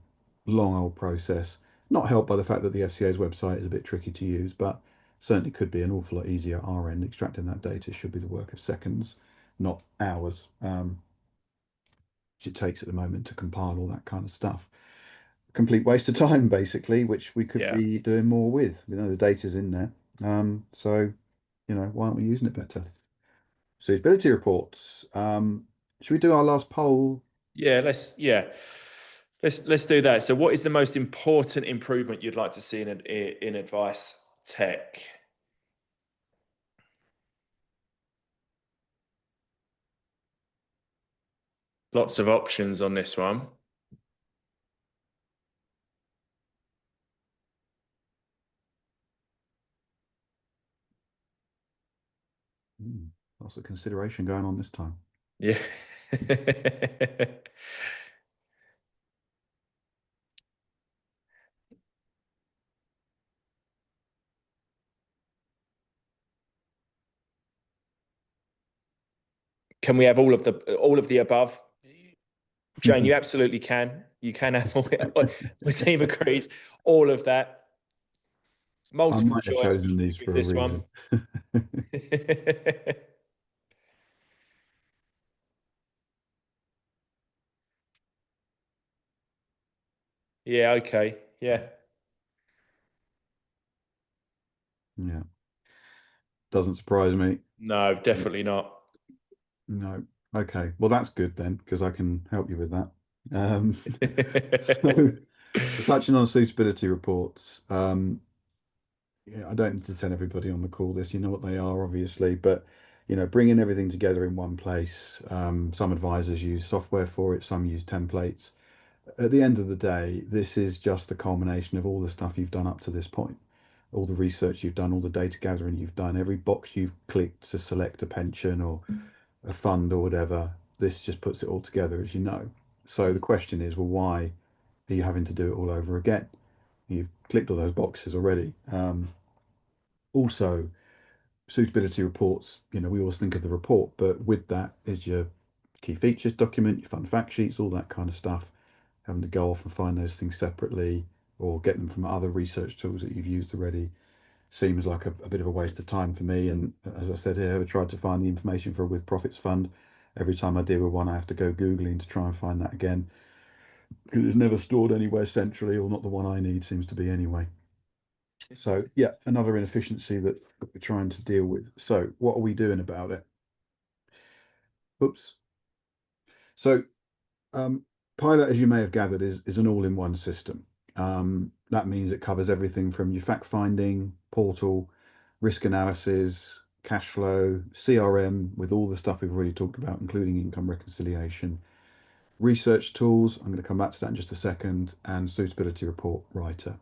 long old process. Not helped by the fact that the FCA's website is a bit tricky to use, but certainly could be an awful lot easier at our end. Extracting that data should be the work of seconds, not hours, which it takes at the moment to compile all that kind of stuff. Complete waste of time, basically, which we could Yeah. be doing more with. The data's in there. So, why aren't we using it better? Suitability reports. Should we do our last poll? Let's do that. So what is the most important improvement you'd like to see in advice tech? Lots of options on this one. Lots of consideration going on this time. Yeah. Can we have all of the above? Jane, you absolutely can. You can have all it. My team agrees. All of that. I Multiple might have choice chosen these with for a this one. reason. Yeah, okay. Yeah. Yeah, doesn't surprise me. No, definitely not. No. Okay. Well, that's good then, because I can help you with that. Um, so, so touching on suitability reports, yeah, I don't need to tell everybody on the call this, you know what they are, obviously, but bringing everything together in one place. Some advisors use software for it, some use templates. At the end of the day, this is just the culmination of all the stuff you've done up to this point, all the research you've done, all the data gathering you've done, every box you've clicked to select a pension or a fund or whatever. This just puts it all together, as you know. So the question is, well, why are you having to do it all over again? You've clicked all those boxes already. Also, suitability reports, we always think of the report, but with that is your key features document, your fund fact sheets, all that kind of stuff. Having to go off and find those things separately or get them from other research tools that you've used already. seems like a bit of a waste of time for me. And as I said here, I tried to find the information for a with profits fund. Every time I deal with one, I have to go Googling to try and find that again because it's never stored anywhere centrally, or not the one I need seems to be anyway. So yeah, another inefficiency that we're trying to deal with. So what are we doing about it? Oops. So um, Pilot, as you may have gathered, is an all-in-one system. That means it covers everything from your fact finding, portal, risk analysis, cash flow, CRM, with all the stuff we've already talked about, including income reconciliation, research tools. I'm going to come back to that in just a second, and suitability report writer.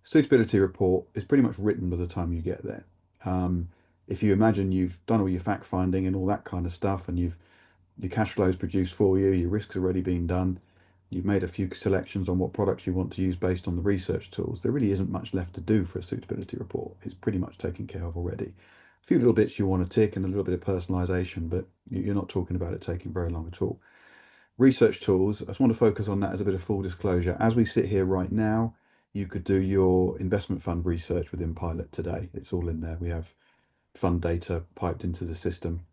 Suitability report is pretty much written by the time you get there. Um, if you imagine you've done all your fact finding and all that kind of stuff, and your cash flow is produced for you, your risks already been done, you've made a few selections on what products you want to use based on the research tools, there really isn't much left to do for a suitability report. It's pretty much taken care of already. A few little bits you want to tick and a little bit of personalization, but you're not talking about it taking very long at all. Research tools, I just want to focus on that as a bit of full disclosure. As we sit here right now, you could do your investment fund research within Pilot today. It's all in there. We have fund data piped into the system.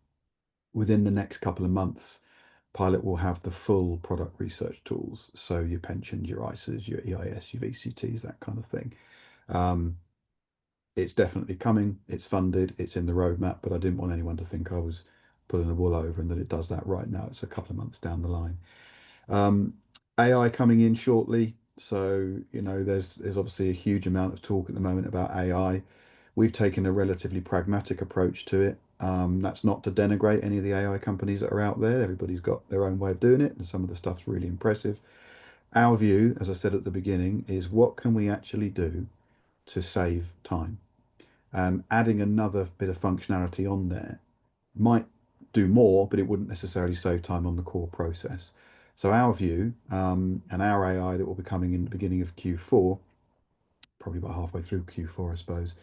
Within the next couple of months, Pilot will have the full product research tools. So your pensions, your ISAs, your EIS, your VCTs, that kind of thing. Um, it's definitely coming. It's funded. It's in the roadmap, but I didn't want anyone to think I was pulling the wool over and that it does that right now. It's a couple of months down the line. Um, AI coming in shortly. So, there's obviously a huge amount of talk at the moment about AI. We've taken a relatively pragmatic approach to it. That's not to denigrate any of the AI companies that are out there. Everybody's got their own way of doing it, and some of the stuff's really impressive. Our view, as I said at the beginning, is what can we actually do to save time? And adding another bit of functionality on there might do more, but it wouldn't necessarily save time on the core process. So our view, and our AI that will be coming in the beginning of Q4, probably about halfway through Q4, I suppose,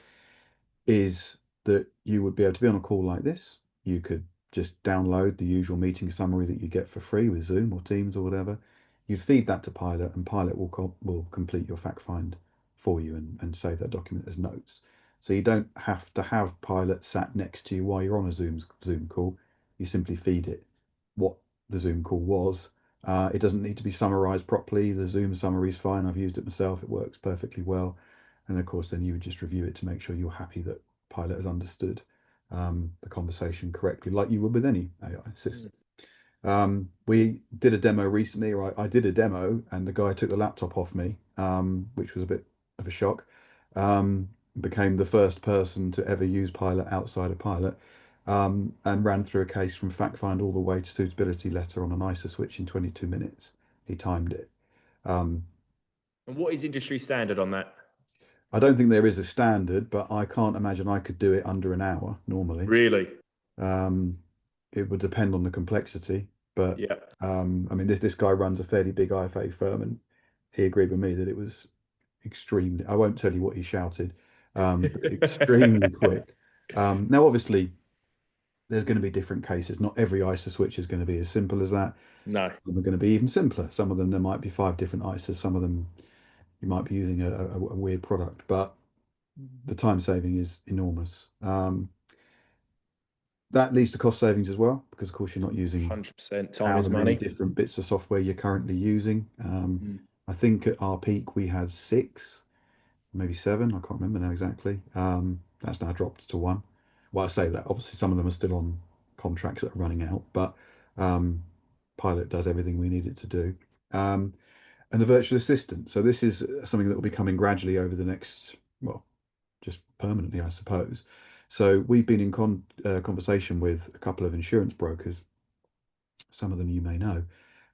is that you would be able to be on a call like this. You could just download the usual meeting summary that you get for free with Zoom or Teams or whatever. You'd feed that to Pilot, and Pilot will complete your fact find for you and save that document as notes. So you don't have to have Pilot sat next to you while you're on a Zoom call. You simply feed it what the Zoom call was. It doesn't need to be summarized properly. The Zoom summary is fine. I've used it myself. It works perfectly well. And of course, then you would just review it to make sure you're happy that Pilot has understood the conversation correctly, like you would with any AI system. We did a demo recently, or I did a demo, and the guy took the laptop off me, which was a bit of a shock. Became the first person to ever use Pilot outside of Pilot, and ran through a case from fact find all the way to suitability letter on an ISA switch in 22 minutes. He timed it. Um, And what is industry standard on that? I don't think there is a standard, but I can't imagine I could do it under an hour normally. Really? Um, it would depend on the complexity, but Yeah. I mean, this guy runs a fairly big IFA firm, and he agreed with me that it was extremely. I won't tell you what he shouted, but extremely quick. Now, obviously, there's going to be different cases. Not every ISA switch is going to be as simple as that. No. Some are going to be even simpler. Some of them there might be five different ISAs. Some of them you might be using a weird product, but the time saving is enormous. That leads to cost savings as well, because of course you're not using 100% time is however many money. different bits of software you're currently using. Mm. I think at our peak we had six, maybe seven. I can't remember now exactly. That's now dropped to one. Well, I say that obviously some of them are still on contracts that are running out, but um, Pilot does everything we need it to do. And the virtual assistant. So this is something that will be coming gradually over the next, well, just permanently, I suppose. So we've been in conversation with a couple of insurance brokers. Some of them you may know,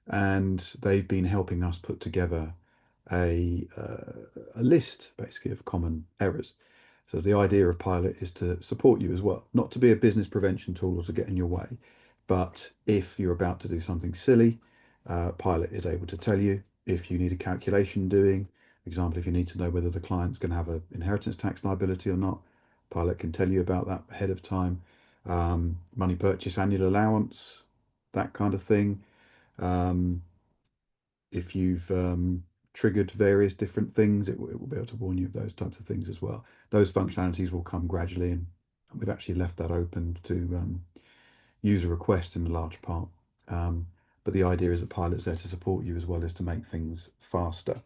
and they've been helping us put together a list basically of common errors. So the idea of Pilot is to support you as well, not to be a business prevention tool or to get in your way, but if you're about to do something silly, Pilot is able to tell you. If you need a calculation doing, for example, if you need to know whether the client's going to have an inheritance tax liability or not, Pilot can tell you about that ahead of time. Money purchase annual allowance, that kind of thing. Um, if you've triggered various different things, it will be able to warn you of those types of things as well. Those functionalities will come gradually, and we've actually left that open to user request in a large part. But the idea is that Pilot's there to support you as well as to make things faster.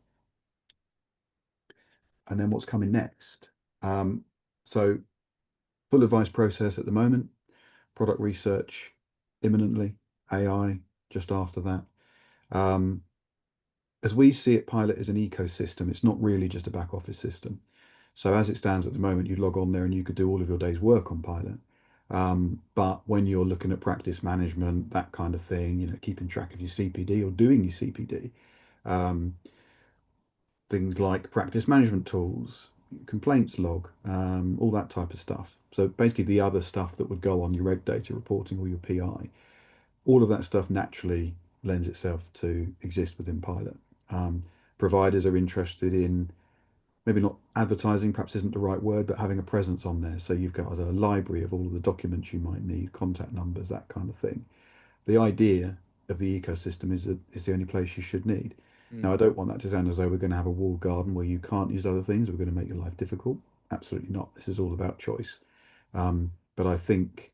And then what's coming next? So full advice process at the moment, product research imminently, AI just after that. Um, as we see it, Pilot is an ecosystem. It's not really just a back office system. So as it stands at the moment, you log on there and you could do all of your day's work on Pilot. But when you're looking at practice management, that kind of thing, keeping track of your CPD or doing your CPD, um, things like practice management tools, complaints log, all that type of stuff. So basically the other stuff that would go on your reg data reporting or your PI, all of that stuff naturally lends itself to exist within Pilot. Providers are interested in maybe not advertising, perhaps isn't the right word, but having a presence on there. So you've got a library of all of the documents you might need, contact numbers, that kind of thing. The idea of the ecosystem is that it's the only place you should need. Now, I Mm. don't want that to sound as though we're going to have a walled garden where you can't use other things. We're going to make your life difficult. Absolutely not. This is all about choice. But I think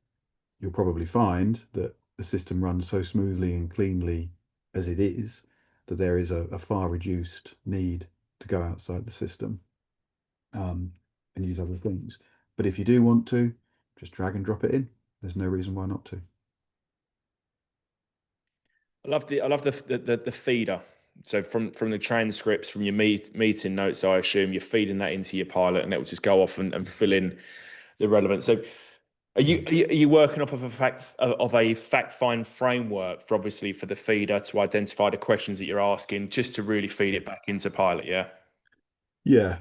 you'll probably find that the system runs so smoothly and cleanly as it is that there is a far reduced need to go outside the system um, and use other things. But if you do want to, just drag and drop it in. There's no reason why not to. I love the feeder. So from the transcripts, from your meeting notes, I assume you're feeding that into your Pilot, and it will just go off and fill in the relevant. So Yeah. are you working off of a fact find framework for obviously for the feeder to identify the questions that you're asking, just to really feed it back into Pilot? Yeah. Yeah.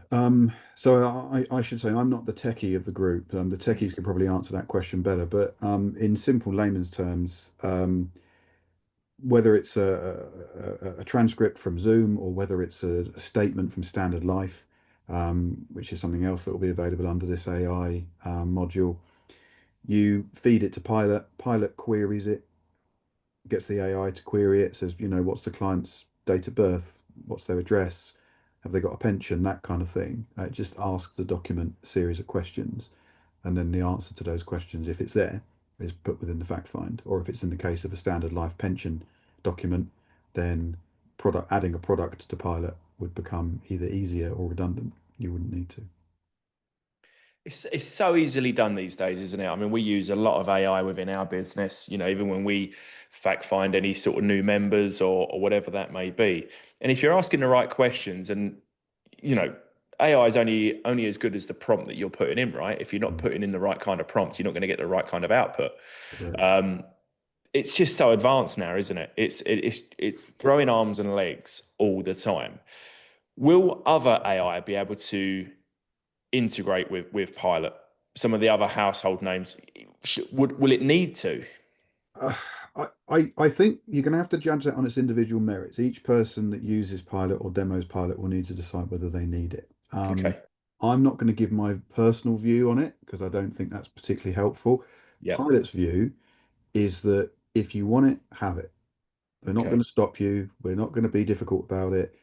So I should say I'm not the techie of the group. The Mm. techies could probably answer that question better. But in simple layman's terms, whether it's a transcript from Zoom or whether it's a statement from Standard Life, which is something else that will be available under this AI module, you feed it to Pilot. Pilot queries it, gets the AI to query it, says, what's the client's date of birth? What's their address? Have they got a pension? That kind of thing. It just asks the document a series of questions, and then the answer to those questions, if it's there, is put within the fact find. Or if it's in the case of a Standard Life pension document, then adding a product to Pilot would become either easier or redundant. You wouldn't need to. It's so easily done these days, isn't it? I mean, we use a lot of AI within our business, even when we fact find any sort of new members or whatever that may be. And if you're asking the right questions, and you know, AI is only as good as the prompt that you're putting in, right? If you're not Mm. putting in the right kind of prompts, you're not going to get the right kind of output. Correct. Um, it's just so advanced now, isn't it? It's growing arms and legs all the time. Will other AI be able to integrate with Pilot? Some of the other household names, will it need to? Uh, I think you're going to have to judge that on its individual merits. Each person that uses Pilot or demos Pilot will need to decide whether they need it. Okay. I'm not going to give my personal view on it because I don't think that's particularly helpful. Yeah. Pilot's view is that if you want it, have it. We're not going Okay. to stop you. We're not going to be difficult about it.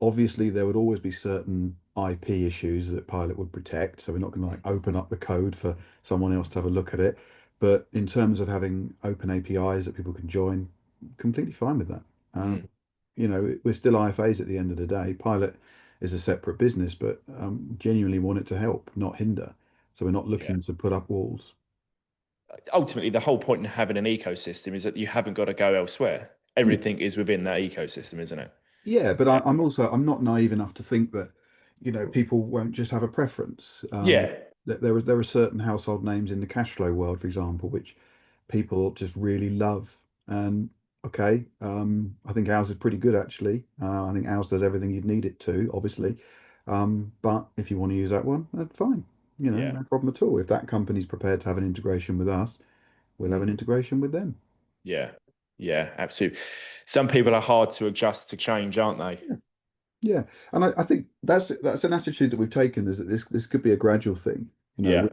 Obviously, there would always be certain IP issues that Pilot would protect, so we're not going to like open up the code for someone else to have a look at it. But in terms of having open APIs that people can join, completely fine with that. Mm, We're still IFAs at the end of the day. Pilot is a separate business, but genuinely want it to help, not hinder. So we're not yeah. looking to put up walls. Ultimately, the whole point in having an ecosystem is that you haven't got to go elsewhere. Everything is within that ecosystem, isn't it? Yeah, but Yeah. I'm not naive enough to think that, people won't just have a preference. Yeah. There are certain household names in the cash flow world, for example, which people just really love. And okay, I think ours is pretty good actually. I think ours does everything you'd need it to, obviously. But if you want to use that one, that's fine. Yeah. No problem at all. If that company's prepared to have an integration with us, we'll have an Mm, integration with them. yeah. Yeah. Absolutely. Some people are hard to adjust to change, aren't they? Yeah. Yeah, and I think that's an attitude that we've taken is that this could be a gradual thing. Yeah.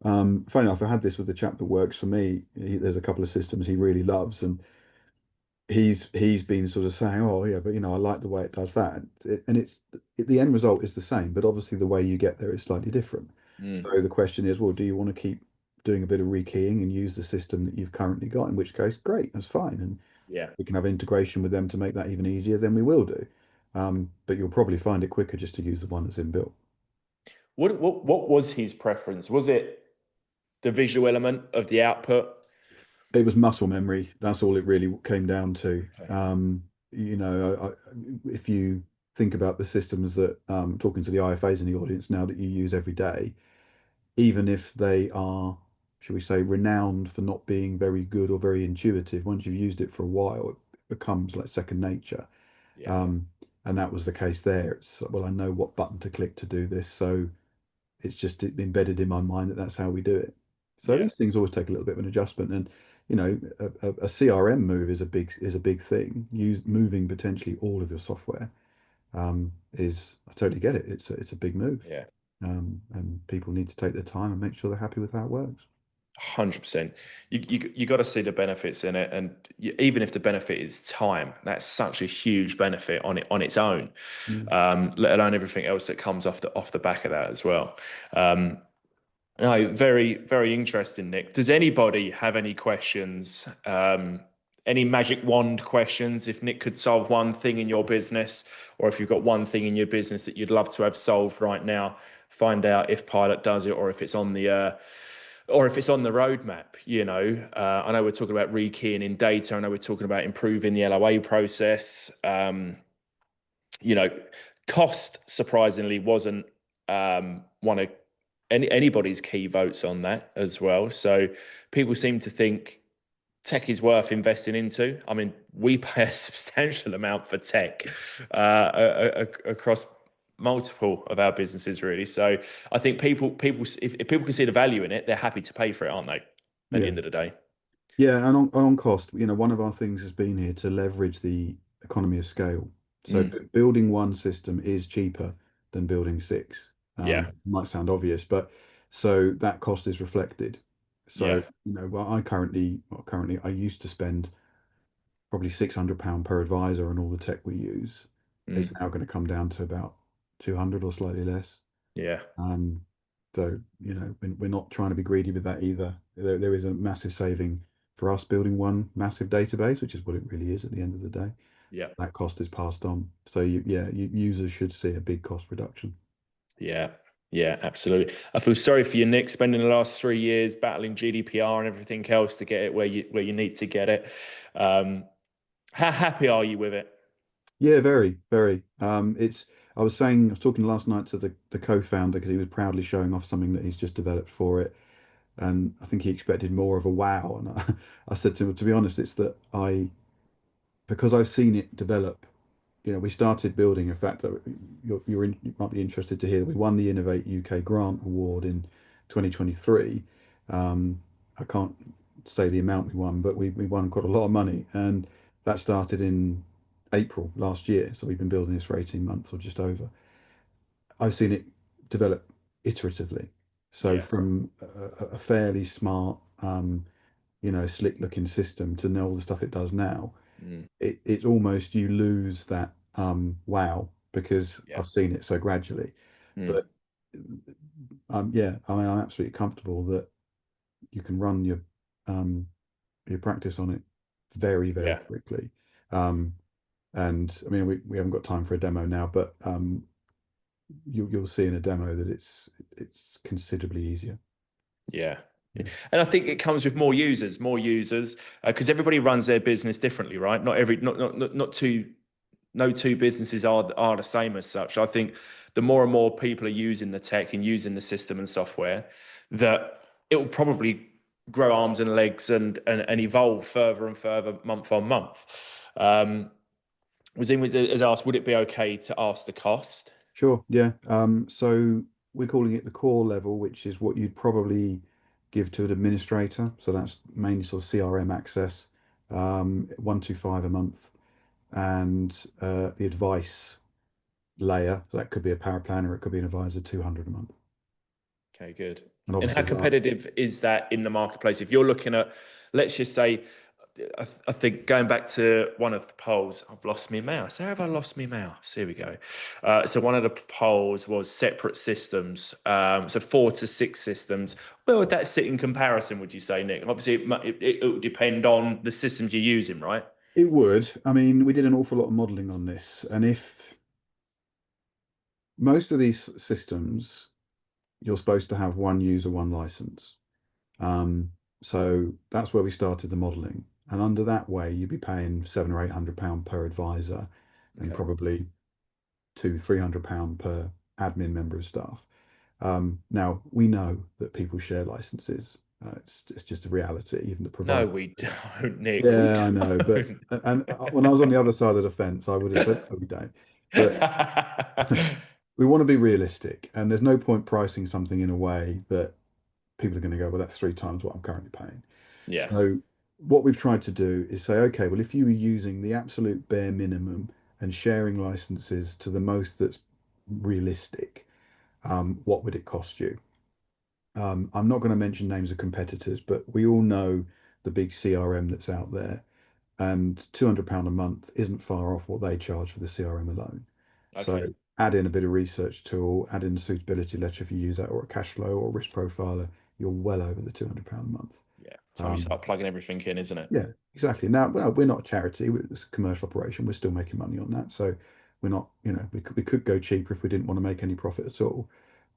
Funny enough, I had this with the chap that works for me. There's a couple of systems he really loves, and he's been sort of saying, oh yeah, but I like the way it does that, and the end result is the same, but obviously the way you get there is slightly different. Mm, So the question is, well, do you want to keep doing a bit of rekeying and use the system that you've currently got? In which case, great, that's fine, and yeah. we can have integration with them to make that even easier. Then we will do, but you'll probably find it quicker just to use the one that's inbuilt. What was his preference? Was it the visual element of the output? It was muscle memory. That's all it really came down to. Okay. If you think about the systems that, talking to the IFAs in the audience now that you use every day, even if they are, shall we say, renowned for not being very good or very intuitive, once you've used it for a while, it becomes like second nature. Yeah. Um, and that was the case there. It's, well, I know what button to click to do this, so it's just embedded in my mind that that's how we do it. So Yeah. these things always take a little bit of an adjustment, and a CRM move is a big thing. Moving potentially all of your software, is, I totally get it. It's a big move, Yeah. and people need to take their time and make sure they're happy with how it works. 100%. You got to see the benefits in it, and even if the benefit is time, that's such a huge benefit on its own. Mm. Let alone everything else that comes off the back of that as well. Um, no, very, very interesting, Nick. Does anybody have any questions? Any magic wand questions? If Nick could solve one thing in your business, or if you've got one thing in your business that you'd love to have solved right now, find out if Pilot does it, or if it's on the roadmap. I know we're talking about rekeying in data. I know we're talking about improving the LOA process. You know, Cost surprisingly wasn't one of anybody's key votes on that as well. So people seem to think tech is worth investing into. I mean, we pay a substantial amount for tech across multiple of our businesses, really. So I think if people can see the value in it, they're happy to pay for it, aren't they? At the Yeah, end of the day. yeah, and on cost, one of our things has been here to leverage the economy of scale. So Mm, building one system is cheaper than building six. yeah, Might sound obvious, but so that cost is reflected. yeah, So, well, currently I used to spend probably £600 per advisor on all the tech we use. It's mm, now going to come down to about 200 or slightly less. yeah, Um, so, we're not trying to be greedy with that either. There is a massive saving for us building one massive database, which is what it really is at the end of the day. yeah. That cost is passed on. So users should see a big cost reduction. Yeah, yeah, absolutely. I feel sorry for you, Nick, spending the last 3 years battling GDPR and everything else to get it where you need to get it. Um, how happy are you with it? Yeah, very, very. I was talking last night to the co-founder because he was proudly showing off something that he's just developed for it. And I think he expected more of a wow. And I said to him, to be honest, it's that because I've seen it develop. We started building. In fact, you might be interested to hear that we won the Innovate UK Grant Award in 2023. I can't say the amount we won, but we won quite a lot of money, and that started in April last year. So we've been building this for 18 months or just over. I've seen it develop iteratively. So Yeah. from a fairly smart, slick looking system to know all the stuff it does now, Mm, it almost, you lose that wow, because yeah. I've seen it so gradually. Mm, But yeah, I mean, I'm absolutely comfortable that you can run your practice on it very, very yeah. quickly. Um, and I mean, we haven't got time for a demo now, but you'll see in a demo that it's considerably easier. Yeah. Yeah. And I think it comes with more users, because everybody runs their business differently, right? Not two, no two businesses are the same as such. I think the more and more people are using the tech and using the system and software, that it will probably grow arms and legs and evolve further and further month on month. Wazim has asked, would it be okay to ask the cost? Sure, yeah. So we're calling it the core level, which is what you'd probably give to an administrator. So that's mainly sort of CRM access, 125 a month, and the advice layer. So that could be a power planner, it could be an advisor, 200 a month. Okay, good. And And how obviously, competitive is that in the marketplace? If you're looking at, let's just say, I think going back to one of the polls, I've lost my mouse. How have I lost my mouse? Here we go. So one of the polls was separate systems. So 4 to 6 systems. Where would that sit in comparison, would you say, Nick? Obviously, it would depend on the systems you're using, right? It would. I mean, we did an awful lot of modeling on this, and if most of these systems, you're supposed to have one user, one license. So that's where we started the modeling. And under that way, you'd be paying £700 or £800 per advisor, and Okay. probably £200 to £300 per admin member of staff. Now we know that people share licenses. It's just a reality. Even the No, provider. we don't, Nick. We Yeah, I know. But don't. and when I was on the other side of the fence, I would have said, "No, we don't." But we want to be realistic, and there's no point pricing something in a way that people are going to go, "Well, that's 3 times what I'm currently paying." Yeah. So what we've tried to do is say, okay, well, if you were using the absolute bare minimum and sharing licenses to the most that's realistic, what would it cost you? I'm not going to mention names of competitors, but we all know the big CRM that's out there, and £200 a month isn't far off what they charge for the CRM alone. So Okay. add in a bit of research tool, add in the suitability letter if you use that, or a cash flow or a risk profiler, you're well over the £200 a month. Yeah. Time you Um, start plugging everything in, isn't it? yeah, exactly. Now, well, we're not a charity; it's a commercial operation. We're still making money on that, so we're not. We could go cheaper if we didn't want to make any profit at all.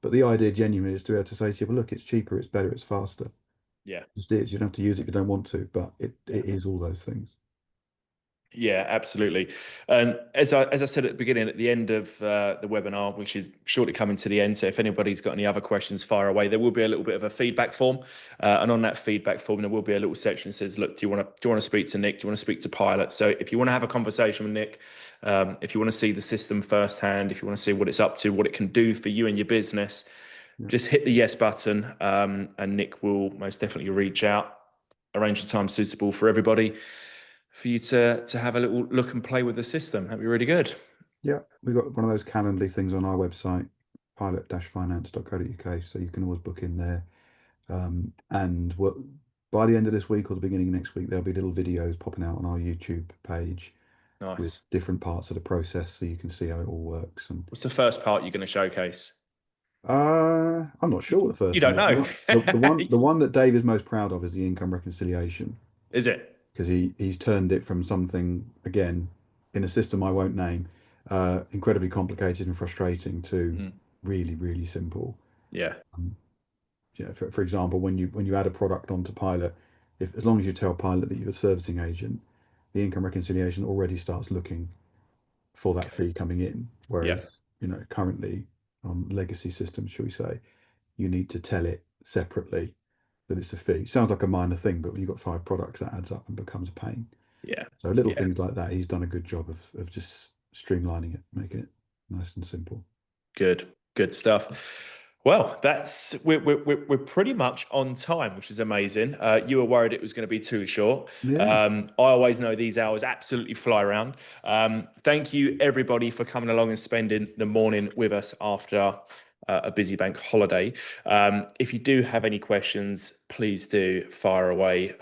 But the idea genuinely is to be able to say to you, well, look, it's cheaper, it's better, it's faster. It Yeah. just is. You don't have to use it if you don't want to, but it, Yeah. it is all those things. Yeah, absolutely. And as I said at the beginning, at the end of the webinar, which is shortly coming to the end, so if anybody's got any other questions, fire away. There will be a little bit of a feedback form, and on that feedback form, there will be a little section that says, "Look, do you want to speak to Nick? Do you want to speak to Pilot?" So if you want to have a conversation with Nick, if you want to see the system firsthand, if you want to see what it's up to, what it can do for you and your business, Yeah. just hit the yes button, and Nick will most definitely reach out, arrange a time suitable for everybody for you to have a little look and play with the system. That'd be really good. Yeah, we've got one of those Calendly things on our website, pilot-finance.co.uk, so you can always book in there. And by the end of this week or the beginning of next week, there'll be little videos popping out on our YouTube page with Nice. different parts of the process, so you can see how it all works. And What's the first part you're going to showcase? I'm not sure what the You first one don't is. know. The one that Dave is most proud of is the income reconciliation, Is it? because he's turned it from something, again, in a system I won't name, incredibly complicated and frustrating, to Mm, really, really simple. yeah. Um, yeah, for example, when you add a product onto Pilot, if as long as you tell Pilot that you're a servicing agent, the income reconciliation already starts looking for that Okay. fee coming in. Yeah. Whereas, currently on legacy systems, shall we say, you need to tell it separately that it's a fee. Sounds like a minor thing, but when you've got 5 products, that adds up and becomes a pain. Yeah. So little Yeah. things like that, he's done a good job of just streamlining it, making it nice and simple. Good. Good stuff. Well, we're pretty much on time, which is amazing. You were worried it was going to be too short. Yeah. I always know these hours absolutely fly around. Thank you everybody for coming along and spending the morning with us after a busy bank holiday. If you do have any questions, please do fire away.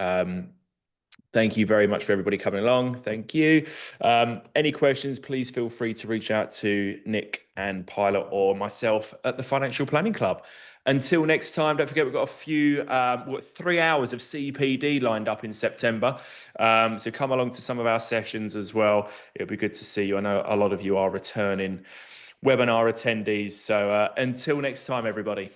Thank you very much for everybody coming along. Thank you. Any questions, please feel free to reach out to Nick and Pilot or myself at the Financial Planning Club. Until next time, don't forget we've got a few, 3 hours of CPD lined up in September. So come along to some of our sessions as well. It'll be good to see you. I know a lot of you are returning webinar attendees. So until next time, everybody.